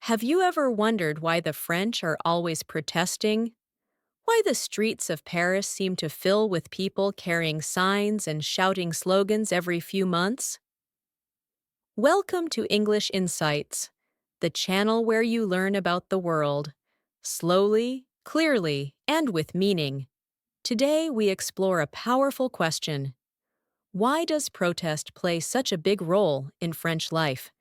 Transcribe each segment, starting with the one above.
Have you ever wondered why the French are always protesting? Why the streets of Paris seem to fill with people carrying signs and shouting slogans every few months? Welcome to English Insights, the channel where you learn about the world, slowly, clearly, and with meaning. Today we explore a powerful question. Why does protest play such a big role in French life?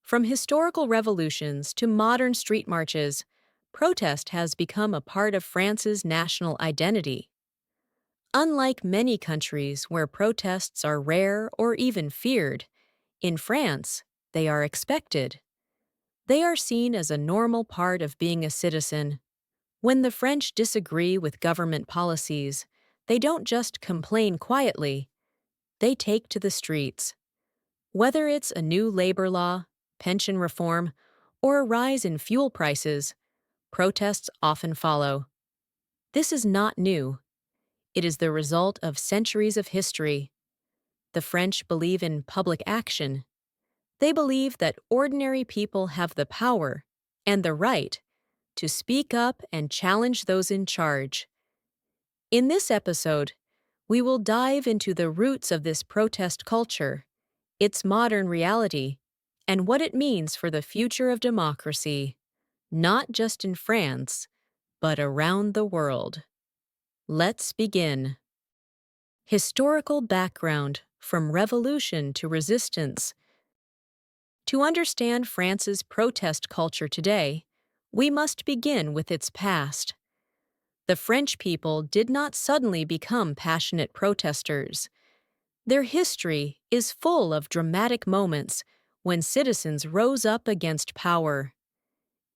From historical revolutions to modern street marches, protest has become a part of France's national identity. Unlike many countries where protests are rare or even feared, in France, they are expected. They are seen as a normal part of being a citizen. When the French disagree with government policies, they don't just complain quietly, they take to the streets. Whether it's a new labor law, pension reform, or a rise in fuel prices, protests often follow. This is not new. It is the result of centuries of history. The French believe in public action. They believe that ordinary people have the power and the right to speak up and challenge those in charge. In this episode, we will dive into the roots of this protest culture, its modern reality, and what it means for the future of democracy, not just in France, but around the world. Let's begin. Historical background from revolution to resistance. To understand France's protest culture today, we must begin with its past. The French people did not suddenly become passionate protesters. Their history is full of dramatic moments when citizens rose up against power.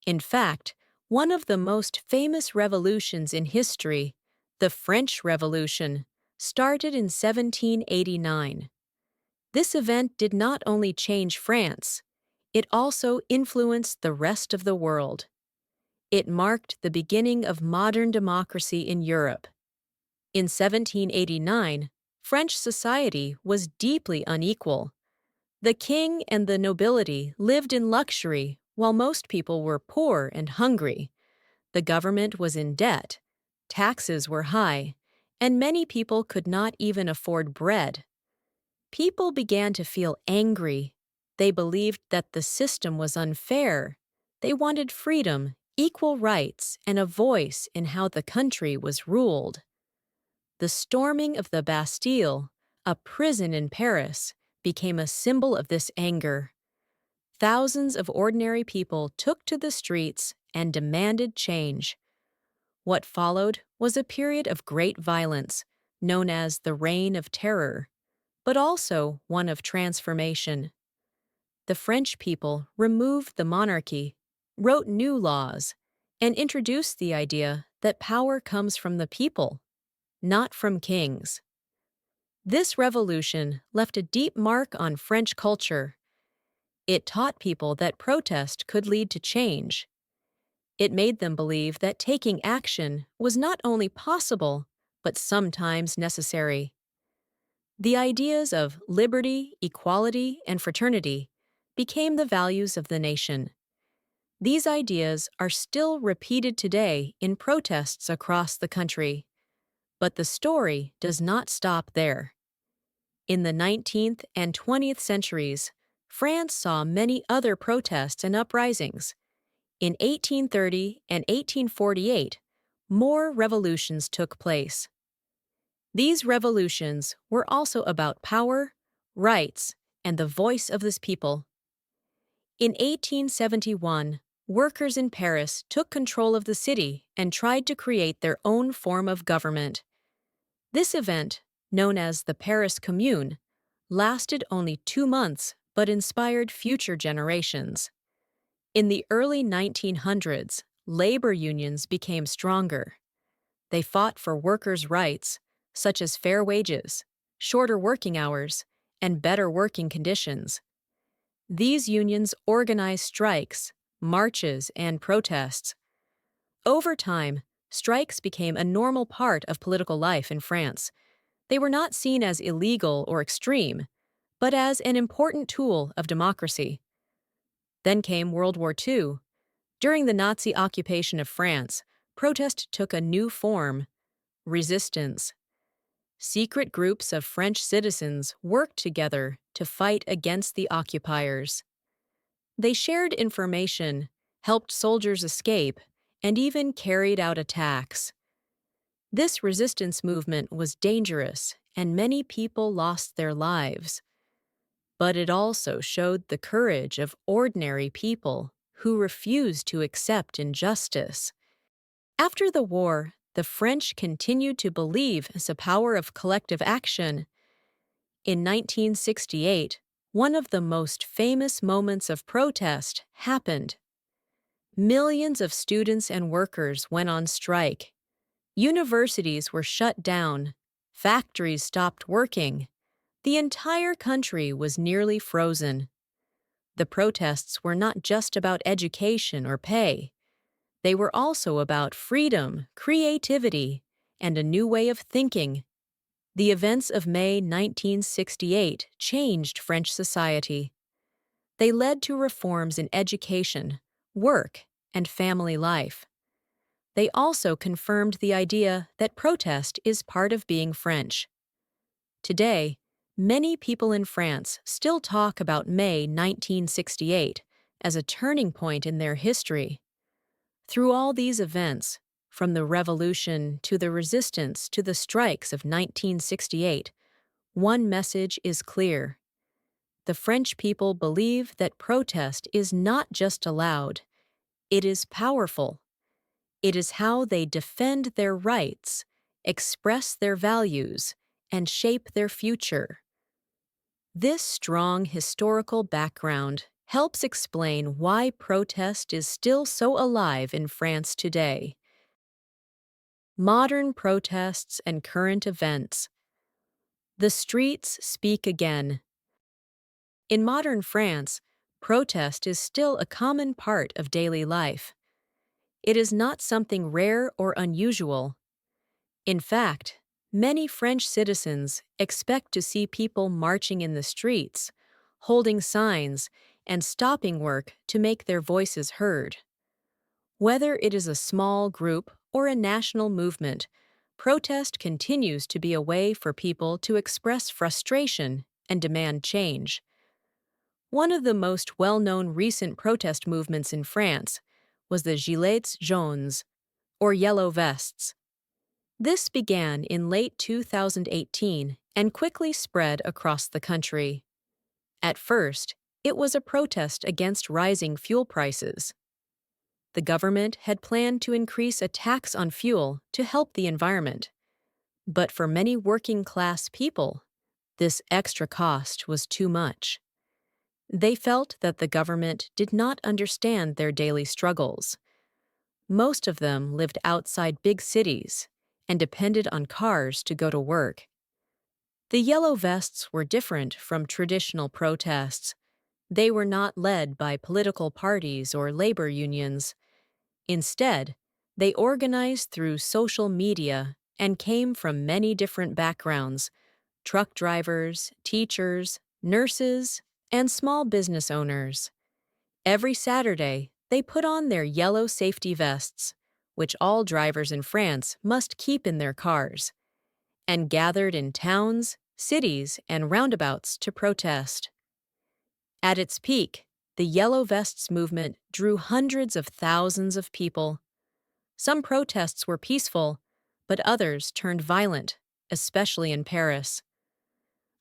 In fact, one of the most famous revolutions in history, the French Revolution, started in 1789. This event did not only change France, it also influenced the rest of the world. It marked the beginning of modern democracy in Europe. In 1789, French society was deeply unequal. The king and the nobility lived in luxury while most people were poor and hungry. The government was in debt, taxes were high, and many people could not even afford bread. People began to feel angry. They believed that the system was unfair. They wanted freedom, equal rights, and a voice in how the country was ruled. The storming of the Bastille, a prison in Paris, became a symbol of this anger. Thousands of ordinary people took to the streets and demanded change. What followed was a period of great violence, known as the Reign of Terror, but also one of transformation. The French people removed the monarchy, wrote new laws, and introduced the idea that power comes from the people, not from kings. This revolution left a deep mark on French culture. It taught people that protest could lead to change. It made them believe that taking action was not only possible, but sometimes necessary. The ideas of liberty, equality, and fraternity became the values of the nation. These ideas are still repeated today in protests across the country. But the story does not stop there. In the 19th and 20th centuries, France saw many other protests and uprisings. In 1830 and 1848, more revolutions took place. These revolutions were also about power, rights, and the voice of this people. In 1871, workers in Paris took control of the city and tried to create their own form of government. This event, known as the Paris Commune, lasted only 2 months but inspired future generations. In the early 1900s, labor unions became stronger. They fought for workers' rights, such as fair wages, shorter working hours, and better working conditions. These unions organized strikes, marches, and protests. Over time, strikes became a normal part of political life in France. They were not seen as illegal or extreme, but as an important tool of democracy. Then came World War II. During the Nazi occupation of France, protest took a new form: resistance. Secret groups of French citizens worked together to fight against the occupiers. They shared information, helped soldiers escape, and even carried out attacks. This resistance movement was dangerous, and many people lost their lives. But it also showed the courage of ordinary people who refused to accept injustice. After the war, the French continued to believe in the power of collective action. In 1968, one of the most famous moments of protest happened. Millions of students and workers went on strike. Universities were shut down. Factories stopped working. The entire country was nearly frozen. The protests were not just about education or pay. They were also about freedom, creativity, and a new way of thinking. The events of May 1968 changed French society. They led to reforms in education, work, and family life. They also confirmed the idea that protest is part of being French. Today, many people in France still talk about May 1968 as a turning point in their history. Through all these events, from the revolution to the resistance to the strikes of 1968, one message is clear. The French people believe that protest is not just allowed, it is powerful. It is how they defend their rights, express their values, and shape their future. This strong historical background helps explain why protest is still so alive in France today. Modern protests and current events. The streets speak again. In modern France, protest is still a common part of daily life. It is not something rare or unusual. In fact, many French citizens expect to see people marching in the streets, holding signs, and stopping work to make their voices heard. Whether it is a small group or a national movement, protest continues to be a way for people to express frustration and demand change. One of the most well-known recent protest movements in France was the Gilets jaunes, or Yellow Vests. This began in late 2018 and quickly spread across the country. At first, it was a protest against rising fuel prices. The government had planned to increase a tax on fuel to help the environment. But for many working-class people, this extra cost was too much. They felt that the government did not understand their daily struggles. Most of them lived outside big cities and depended on cars to go to work. The Yellow Vests were different from traditional protests. They were not led by political parties or labor unions. Instead, they organized through social media and came from many different backgrounds: truck drivers, teachers, nurses, and small business owners. Every Saturday, they put on their yellow safety vests, which all drivers in France must keep in their cars, and gathered in towns, cities, and roundabouts to protest. At its peak, the Yellow Vests movement drew hundreds of thousands of people. Some protests were peaceful, but others turned violent, especially in Paris.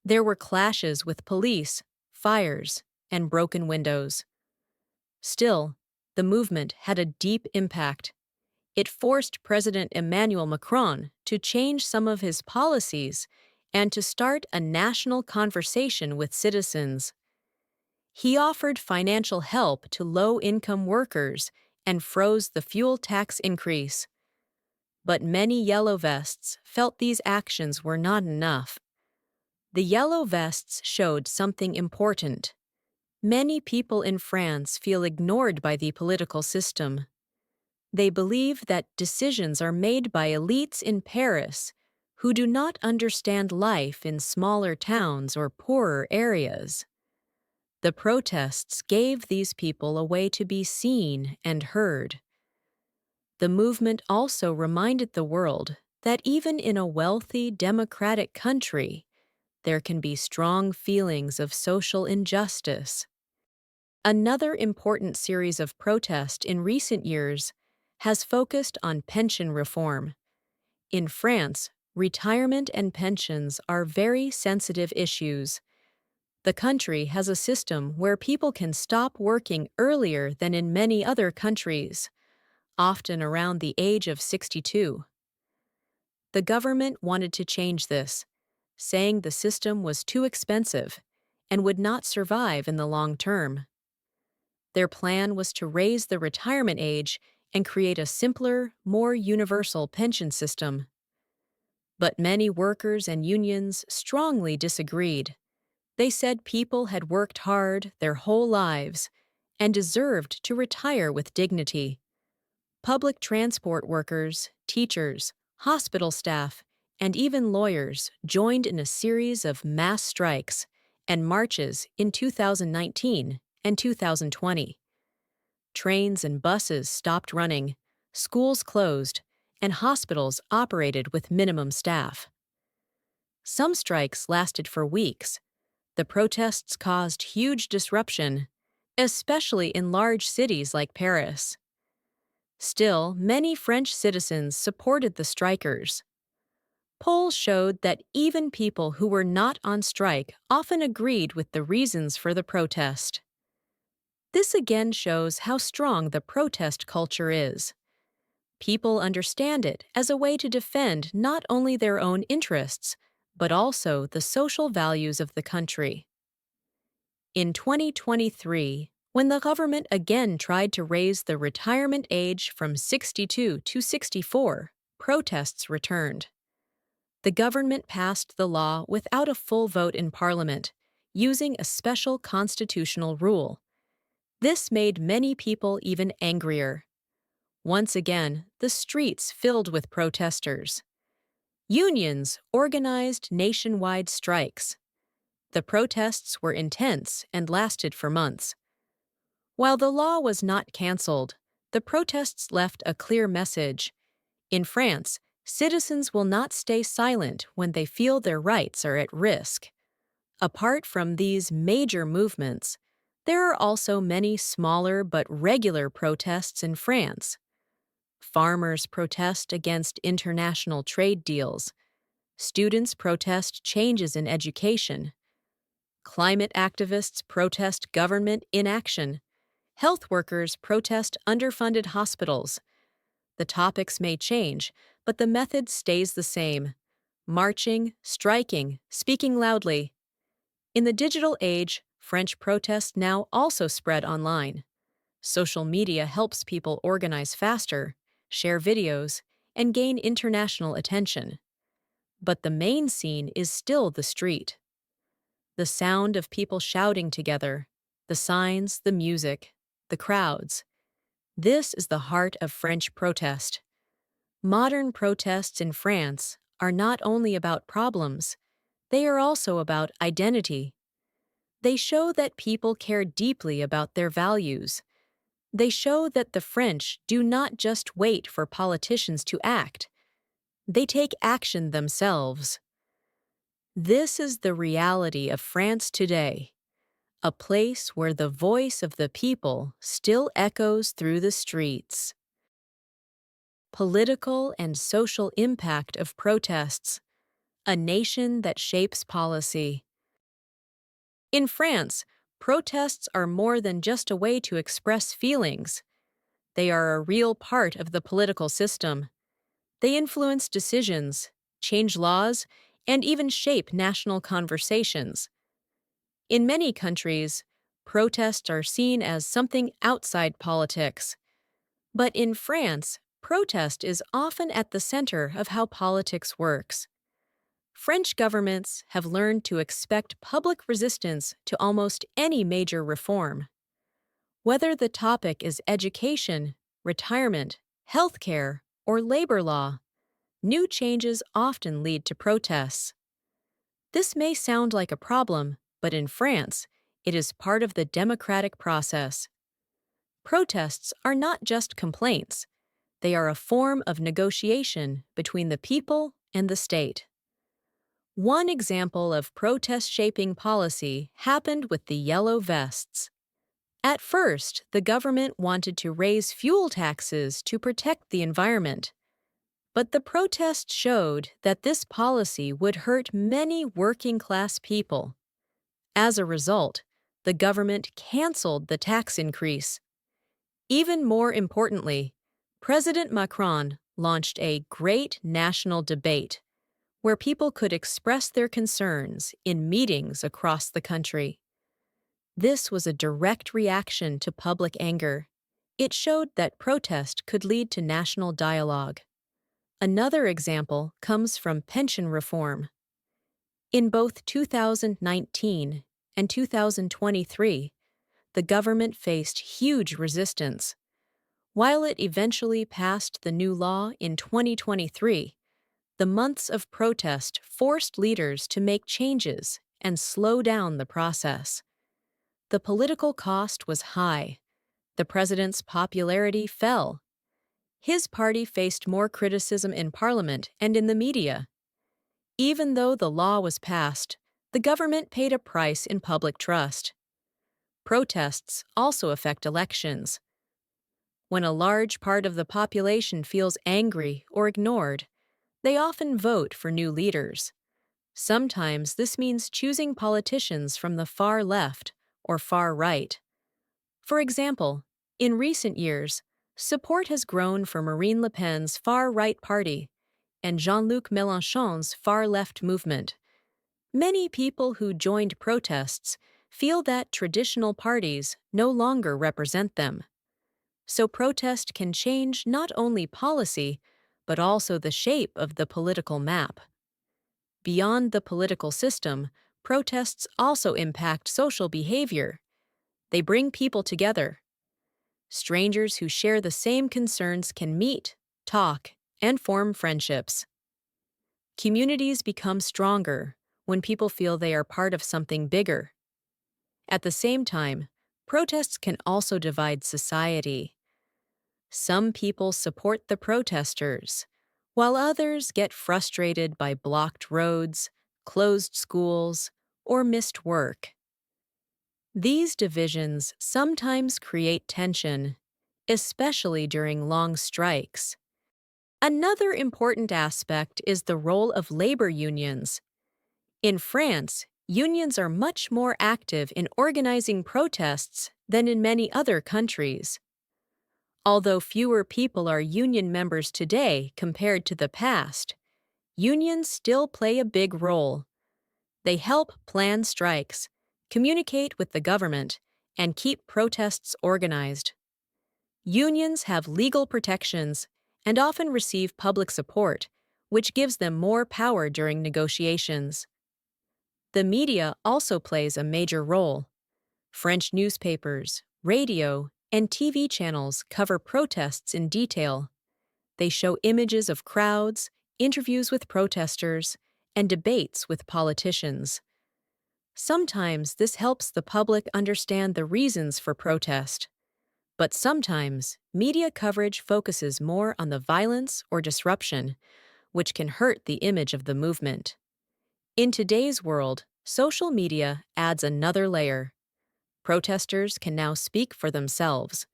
There were clashes with police, fires, and broken windows. Still, the movement had a deep impact. It forced President Emmanuel Macron to change some of his policies and to start a national conversation with citizens. He offered financial help to low-income workers and froze the fuel tax increase. But many Yellow Vests felt these actions were not enough. The Yellow Vests showed something important. Many people in France feel ignored by the political system. They believe that decisions are made by elites in Paris who do not understand life in smaller towns or poorer areas. The protests gave these people a way to be seen and heard. The movement also reminded the world that even in a wealthy, democratic country, there can be strong feelings of social injustice. Another important series of protest in recent years has focused on pension reform. In France, retirement and pensions are very sensitive issues. The country has a system where people can stop working earlier than in many other countries, often around the age of 62. The government wanted to change this, saying the system was too expensive and would not survive in the long term. Their plan was to raise the retirement age and create a simpler, more universal pension system. But many workers and unions strongly disagreed. They said people had worked hard their whole lives and deserved to retire with dignity. Public transport workers, teachers, hospital staff, and even lawyers joined in a series of mass strikes and marches in 2019 and 2020. Trains and buses stopped running, schools closed, and hospitals operated with minimum staff. Some strikes lasted for weeks. The protests caused huge disruption, especially in large cities like Paris. Still, many French citizens supported the strikers. Polls showed that even people who were not on strike often agreed with the reasons for the protest. This again shows how strong the protest culture is. People understand it as a way to defend not only their own interests, but also the social values of the country. In 2023, when the government again tried to raise the retirement age from 62 to 64, protests returned. The government passed the law without a full vote in Parliament, using a special constitutional rule. This made many people even angrier. Once again, the streets filled with protesters. Unions organized nationwide strikes. The protests were intense and lasted for months. While the law was not canceled, the protests left a clear message. In France, citizens will not stay silent when they feel their rights are at risk. Apart from these major movements, there are also many smaller but regular protests in France. Farmers protest against international trade deals. Students protest changes in education. Climate activists protest government inaction. Health workers protest underfunded hospitals. The topics may change, but the method stays the same: marching, striking, speaking loudly. In the digital age, French protests now also spread online. Social media helps people organize faster, share videos, and gain international attention. But the main scene is still the street. The sound of people shouting together, the signs, the music, the crowds. This is the heart of French protest. Modern protests in France are not only about problems, they are also about identity. They show that people care deeply about their values. They show that the French do not just wait for politicians to act. They take action themselves. This is the reality of France today, a place where the voice of the people still echoes through the streets. Political and social impact of protests, a nation that shapes policy. In France, protests are more than just a way to express feelings. They are a real part of the political system. They influence decisions, change laws, and even shape national conversations. In many countries, protests are seen as something outside politics. But in France, protest is often at the center of how politics works. French governments have learned to expect public resistance to almost any major reform. Whether the topic is education, retirement, healthcare, or labor law, new changes often lead to protests. This may sound like a problem, but in France, It is part of the democratic process. Protests are not just complaints, they are a form of negotiation between the people and the state. One example of protest shaping policy happened with the yellow vests. At first, the government wanted to raise fuel taxes to protect the environment. But the protest showed that this policy would hurt many working class people. As a result, the government canceled the tax increase. Even more importantly, President Macron launched a great national debate where people could express their concerns in meetings across the country. This was a direct reaction to public anger. It showed that protest could lead to national dialogue. Another example comes from pension reform. In both 2019 and 2023, the government faced huge resistance. While it eventually passed the new law in 2023, the months of protest forced leaders to make changes and slow down the process. The political cost was high. The president's popularity fell. His party faced more criticism in parliament and in the media. Even though the law was passed, the government paid a price in public trust. Protests also affect elections. When a large part of the population feels angry or ignored, they often vote for new leaders. Sometimes this means choosing politicians from the far left or far right. For example, in recent years, support has grown for Marine Le Pen's far-right party and Jean-Luc Mélenchon's far-left movement. Many people who joined protests feel that traditional parties no longer represent them. So protest can change not only policy, but also the shape of the political map. Beyond the political system, protests also impact social behavior. They bring people together. Strangers who share the same concerns can meet, talk, and form friendships. Communities become stronger when people feel they are part of something bigger. At the same time, protests can also divide society. Some people support the protesters, while others get frustrated by blocked roads, closed schools, or missed work. These divisions sometimes create tension, especially during long strikes. Another important aspect is the role of labor unions. In France, unions are much more active in organizing protests than in many other countries. Although fewer people are union members today compared to the past, unions still play a big role. They help plan strikes, communicate with the government, and keep protests organized. Unions have legal protections and often receive public support, which gives them more power during negotiations. The media also plays a major role. French newspapers, radio, and TV channels cover protests in detail. They show images of crowds, interviews with protesters, and debates with politicians. Sometimes this helps the public understand the reasons for protest. But sometimes, media coverage focuses more on the violence or disruption, which can hurt the image of the movement. In today's world, social media adds another layer. Protesters can now speak for themselves,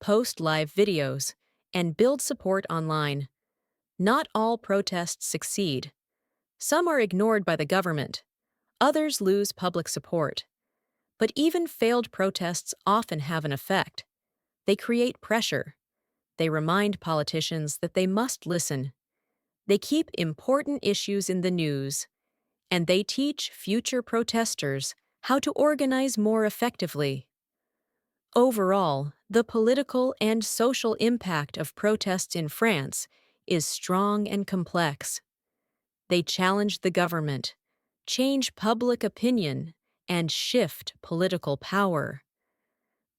post live videos, and build support online. Not all protests succeed. Some are ignored by the government. Others lose public support. But even failed protests often have an effect. They create pressure. They remind politicians that they must listen. They keep important issues in the news. And they teach future protesters how to organize more effectively. Overall, the political and social impact of protests in France is strong and complex. They challenge the government, change public opinion, and shift political power.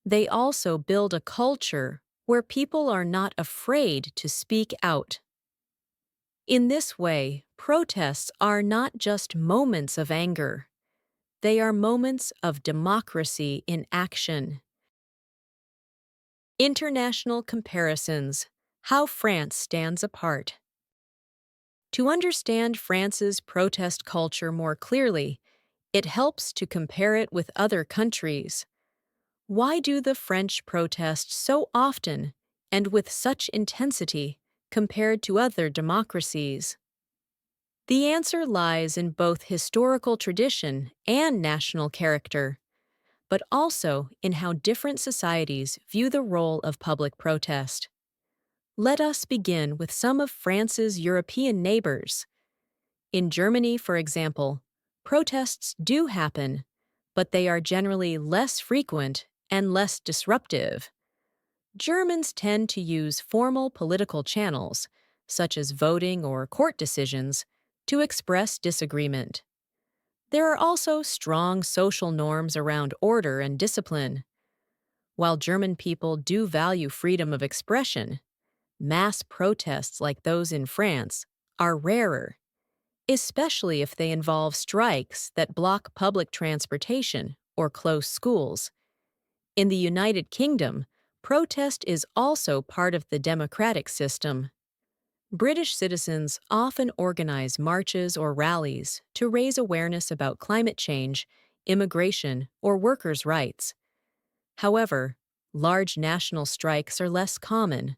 They also build a culture where people are not afraid to speak out. In this way, protests are not just moments of anger. They are moments of democracy in action. International comparisons. How France stands apart. To understand France's protest culture more clearly, it helps to compare it with other countries. Why do the French protest so often and with such intensity compared to other democracies? The answer lies in both historical tradition and national character, but also in how different societies view the role of public protest. Let us begin with some of France's European neighbors. In Germany, for example, protests do happen, but they are generally less frequent and less disruptive. Germans tend to use formal political channels, such as voting or court decisions, to express disagreement. There are also strong social norms around order and discipline. While German people do value freedom of expression, mass protests like those in France are rarer, especially if they involve strikes that block public transportation or close schools. In the United Kingdom, protest is also part of the democratic system. British citizens often organize marches or rallies to raise awareness about climate change, immigration, or workers' rights. However, large national strikes are less common.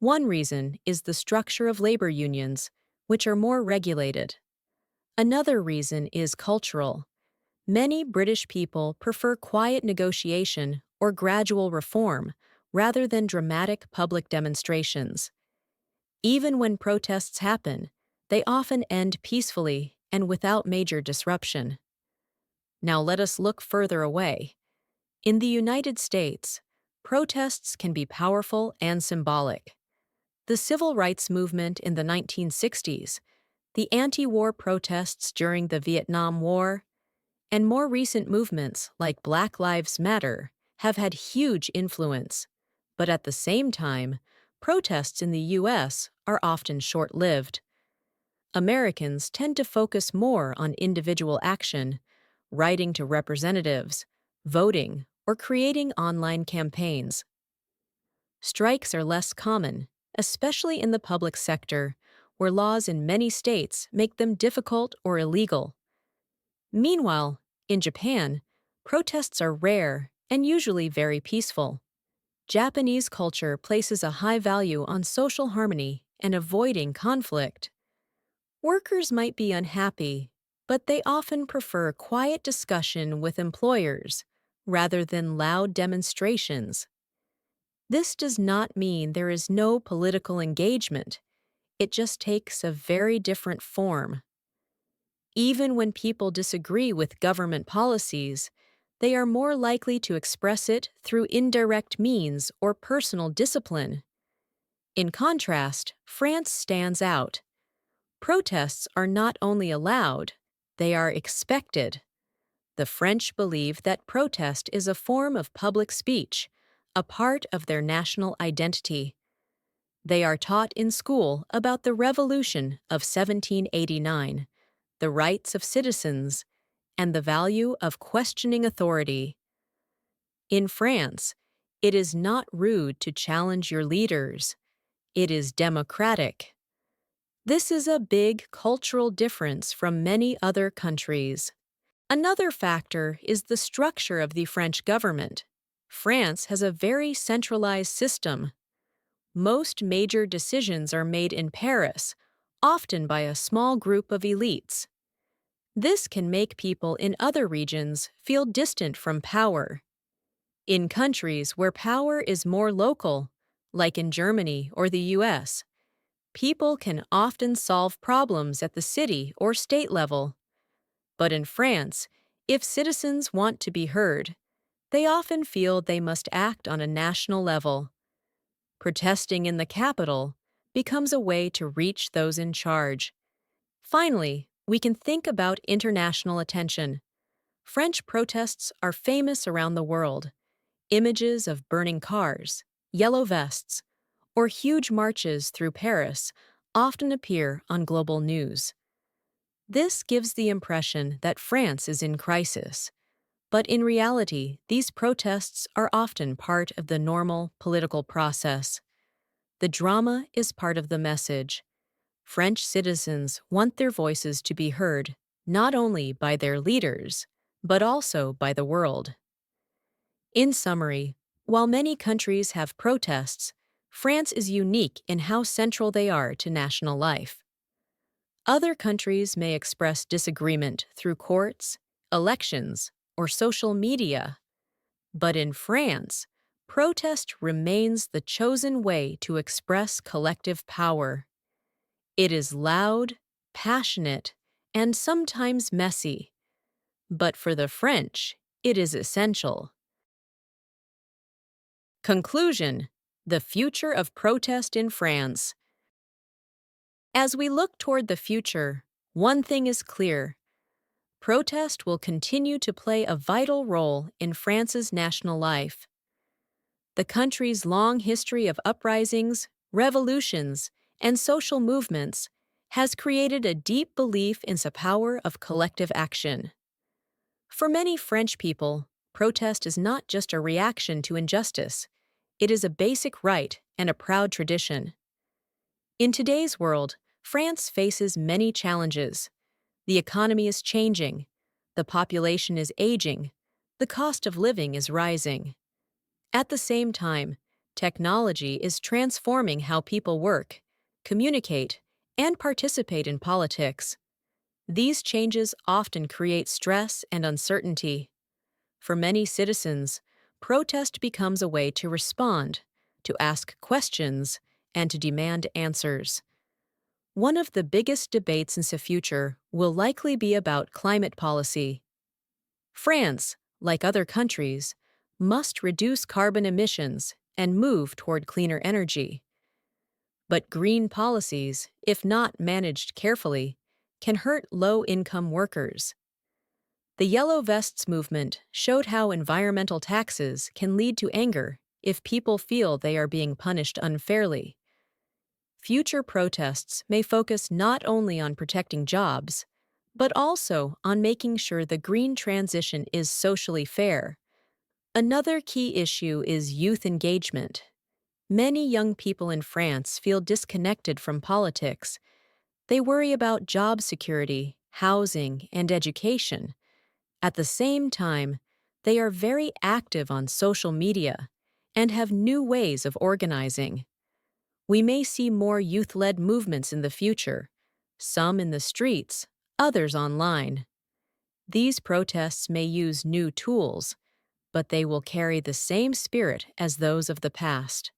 One reason is the structure of labor unions, which are more regulated. Another reason is cultural. Many British people prefer quiet negotiation or gradual reform rather than dramatic public demonstrations. Even when protests happen, they often end peacefully and without major disruption. Now let us look further away. In the United States, protests can be powerful and symbolic. The civil rights movement in the 1960s, the anti-war protests during the Vietnam War, and more recent movements like Black Lives Matter have had huge influence. But at the same time, protests in the U.S. are often short-lived. Americans tend to focus more on individual action, writing to representatives, voting, or creating online campaigns. Strikes are less common, especially in the public sector, where laws in many states make them difficult or illegal. Meanwhile, in Japan, protests are rare and usually very peaceful. Japanese culture places a high value on social harmony and avoiding conflict. Workers might be unhappy, but they often prefer quiet discussion with employers rather than loud demonstrations. This does not mean there is no political engagement. It just takes a very different form. Even when people disagree with government policies, they are more likely to express it through indirect means or personal discipline. In contrast, France stands out. Protests are not only allowed, they are expected. The French believe that protest is a form of public speech, a part of their national identity. They are taught in school about the Revolution of 1789, the rights of citizens, and the value of questioning authority. In France, it is not rude to challenge your leaders. It is democratic. This is a big cultural difference from many other countries. Another factor is the structure of the French government. France has a very centralized system. Most major decisions are made in Paris, often by a small group of elites. This can make people in other regions feel distant from power. In countries where power is more local, like in Germany or the US, people can often solve problems at the city or state level. But in France, if citizens want to be heard, they often feel they must act on a national level. Protesting in the capital becomes a way to reach those in charge. Finally, we can think about international attention. French protests are famous around the world. Images of burning cars, yellow vests, or huge marches through Paris often appear on global news. This gives the impression that France is in crisis, but in reality, these protests are often part of the normal political process. The drama is part of the message. French citizens want their voices to be heard, not only by their leaders, but also by the world. In summary, while many countries have protests, France is unique in how central they are to national life. Other countries may express disagreement through courts, elections, or social media, but in France, protest remains the chosen way to express collective power. It is loud, passionate, and sometimes messy, but for the French, it is essential. Conclusion: the future of protest in France. As we look toward the future, one thing is clear: protest will continue to play a vital role in France's national life. The country's long history of uprisings, revolutions, and social movements has created a deep belief in the power of collective action. For many French people, protest is not just a reaction to injustice, it is a basic right and a proud tradition. In today's world, France faces many challenges. The economy is changing, the population is aging, the cost of living is rising. At the same time, technology is transforming how people work, communicate, and participate in politics. These changes often create stress and uncertainty. For many citizens, protest becomes a way to respond, to ask questions, and to demand answers. One of the biggest debates in the future will likely be about climate policy. France, like other countries, must reduce carbon emissions and move toward cleaner energy. But green policies, if not managed carefully, can hurt low-income workers. The Yellow Vests movement showed how environmental taxes can lead to anger if people feel they are being punished unfairly. Future protests may focus not only on protecting jobs, but also on making sure the green transition is socially fair. Another key issue is youth engagement. Many young people in France feel disconnected from politics. They worry about job security, housing, and education. At the same time, they are very active on social media and have new ways of organizing. We may see more youth-led movements in the future, some in the streets, others online. These protests may use new tools, but they will carry the same spirit as those of the past.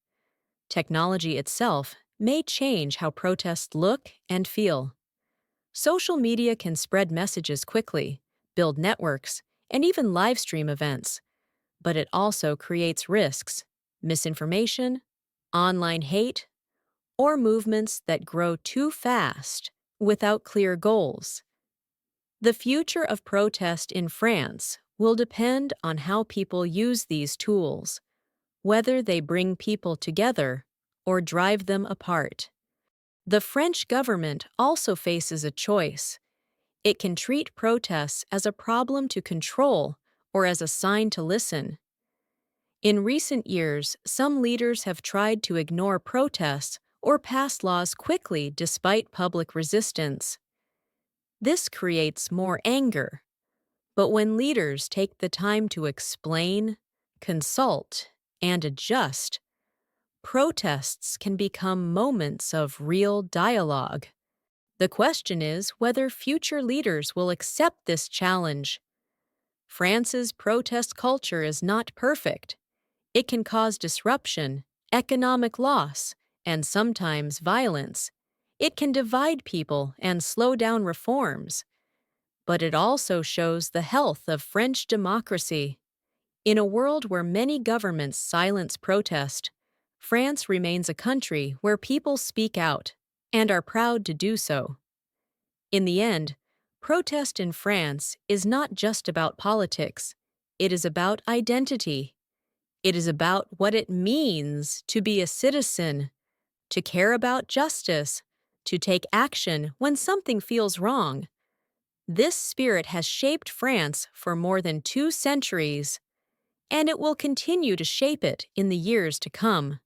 Technology itself may change how protests look and feel. Social media can spread messages quickly, build networks, and even live stream events, but it also creates risks: misinformation, online hate, or movements that grow too fast without clear goals. The future of protest in France will depend on how people use these tools, whether they bring people together or drive them apart. The French government also faces a choice. It can treat protests as a problem to control or as a sign to listen. In recent years, some leaders have tried to ignore protests or pass laws quickly despite public resistance. This creates more anger. But when leaders take the time to explain, consult, and adjust, protests can become moments of real dialogue. The question is whether future leaders will accept this challenge. France's protest culture is not perfect. It can cause disruption, economic loss, and sometimes violence. It can divide people and slow down reforms. But it also shows the health of French democracy. In a world where many governments silence protest, France remains a country where people speak out and are proud to do so. In the end, protest in France is not just about politics. It is about identity. It is about what it means to be a citizen, to care about justice, to take action when something feels wrong. This spirit has shaped France for more than 2 centuries, and it will continue to shape it in the years to come.